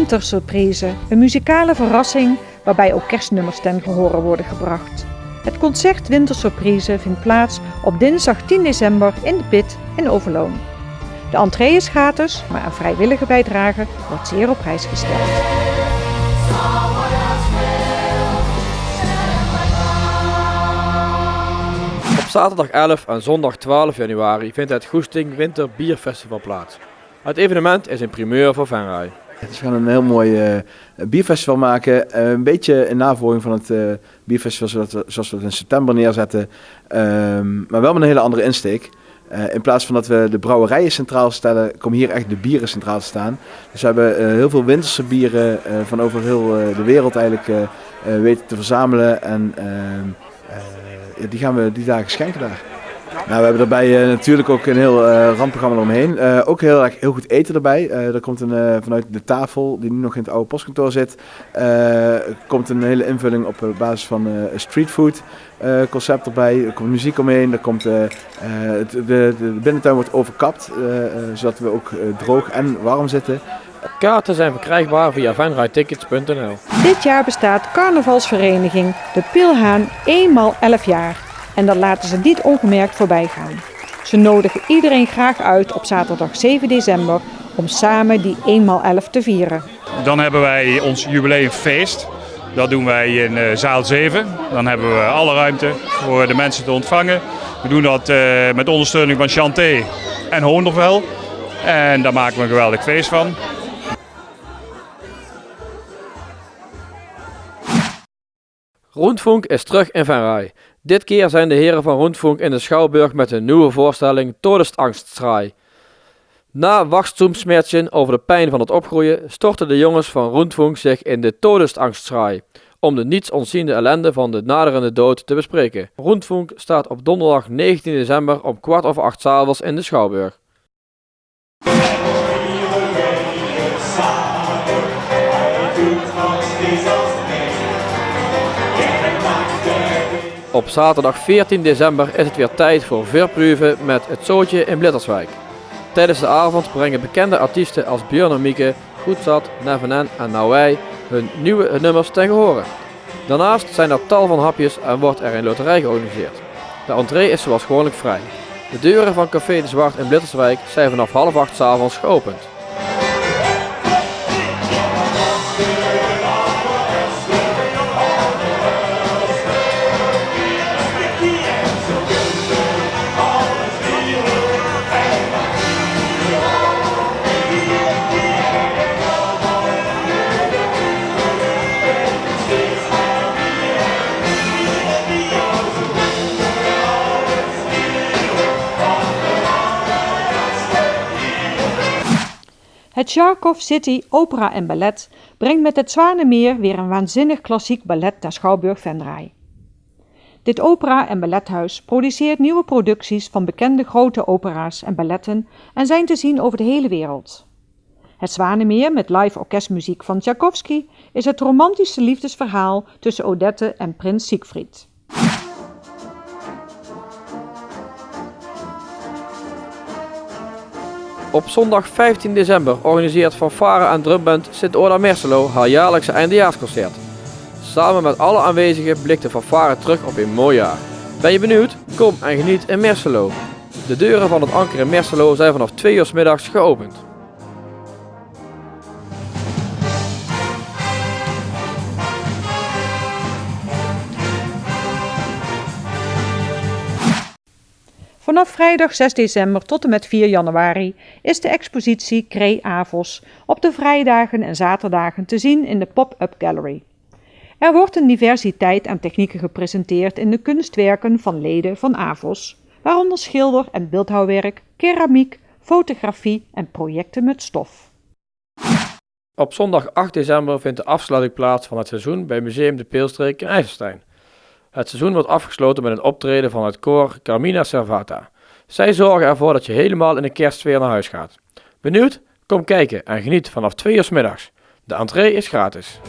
Wintersurprise, een muzikale verrassing waarbij ook kerstnummers ten gehore worden gebracht. Het concert Wintersurprise vindt plaats op dinsdag 10 december in de Pit in Overloon. De entree is gratis, maar een vrijwillige bijdrage wordt zeer op prijs gesteld. Op zaterdag 11 en zondag 12 januari vindt het Goesting Winter Bierfestival plaats. Het evenement is een primeur voor Venray. Dus we gaan een heel mooi bierfestival maken, een beetje in navolging van het bierfestival zoals we het in september neerzetten, maar wel met een hele andere insteek. In plaats van dat we de brouwerijen centraal stellen, komen hier echt de bieren centraal te staan. Dus we hebben heel veel winterse bieren van over heel de wereld eigenlijk weten te verzamelen en die gaan we die dagen schenken daar. Nou, we hebben daarbij natuurlijk ook een heel randprogramma eromheen. Ook heel goed eten erbij. Er komt vanuit de tafel, die nu nog in het oude postkantoor zit, komt een hele invulling op basis van streetfood concept erbij. Er komt muziek omheen, de binnentuin wordt overkapt, zodat we ook droog en warm zitten. Kaarten zijn verkrijgbaar via venraytickets.nl. Dit jaar bestaat carnavalsvereniging De Pilhaan eenmaal 11 jaar. En dat laten ze niet ongemerkt voorbij gaan. Ze nodigen iedereen graag uit op zaterdag 7 december om samen die 1x11 te vieren. Dan hebben wij ons jubileumfeest. Dat doen wij in zaal 7. Dan hebben we alle ruimte voor de mensen te ontvangen. We doen dat met ondersteuning van Chanté en Hoondervel. En daar maken we een geweldig feest van. Rundfunk is terug in Venray. Dit keer zijn de heren van Rundfunk in de Schouwburg met een nieuwe voorstelling Todesangstschrei. Na Wachstumsschmerzen over de pijn van het opgroeien storten de jongens van Rundfunk zich in de Todesangstschrei om de niets ontziende ellende van de naderende dood te bespreken. Rundfunk staat op donderdag 19 december om 7:15 's avonds in de Schouwburg. Op zaterdag 14 december is het weer tijd voor Verpruven met Het Zootje in Blitterswijk. Tijdens de avond brengen bekende artiesten als Björn en Mieke, Goedzat, Nevenen en Nou Wij hun nieuwe nummers ten gehore. Daarnaast zijn er tal van hapjes en wordt er een loterij georganiseerd. De entree is zoals gewoonlijk vrij. De deuren van Café de Zwart in Blitterswijk zijn vanaf 7:30 's avonds geopend. Het Charkov City Opera en Ballet brengt met het Zwanemeer weer een waanzinnig klassiek ballet naar Schouwburg Venray. Dit opera- en ballethuis produceert nieuwe producties van bekende grote opera's en balletten en zijn te zien over de hele wereld. Het Zwanemeer met live orkestmuziek van Tchaikovsky is het romantische liefdesverhaal tussen Odette en prins Siegfried. Op zondag 15 december organiseert fanfare en drumband Sint-Oda Merselo haar jaarlijkse eindejaarsconcert. Samen met alle aanwezigen blikt de fanfare terug op een mooi jaar. Ben je benieuwd? Kom en geniet in Merselo. De deuren van het Anker in Merselo zijn vanaf 2 uur 's middags geopend. Vanaf vrijdag 6 december tot en met 4 januari is de expositie Cree Avos op de vrijdagen en zaterdagen te zien in de Pop-up Gallery. Er wordt een diversiteit aan technieken gepresenteerd in de kunstwerken van leden van Avos, waaronder schilder- en beeldhouwwerk, keramiek, fotografie en projecten met stof. Op zondag 8 december vindt de afsluiting plaats van het seizoen bij Museum de Peelstreek in IJsselstein. Het seizoen wordt afgesloten met een optreden van het koor Carmina Servata. Zij zorgen ervoor dat je helemaal in de kerstsfeer naar huis gaat. Benieuwd? Kom kijken en geniet vanaf 2 uur 's middags. De entree is gratis.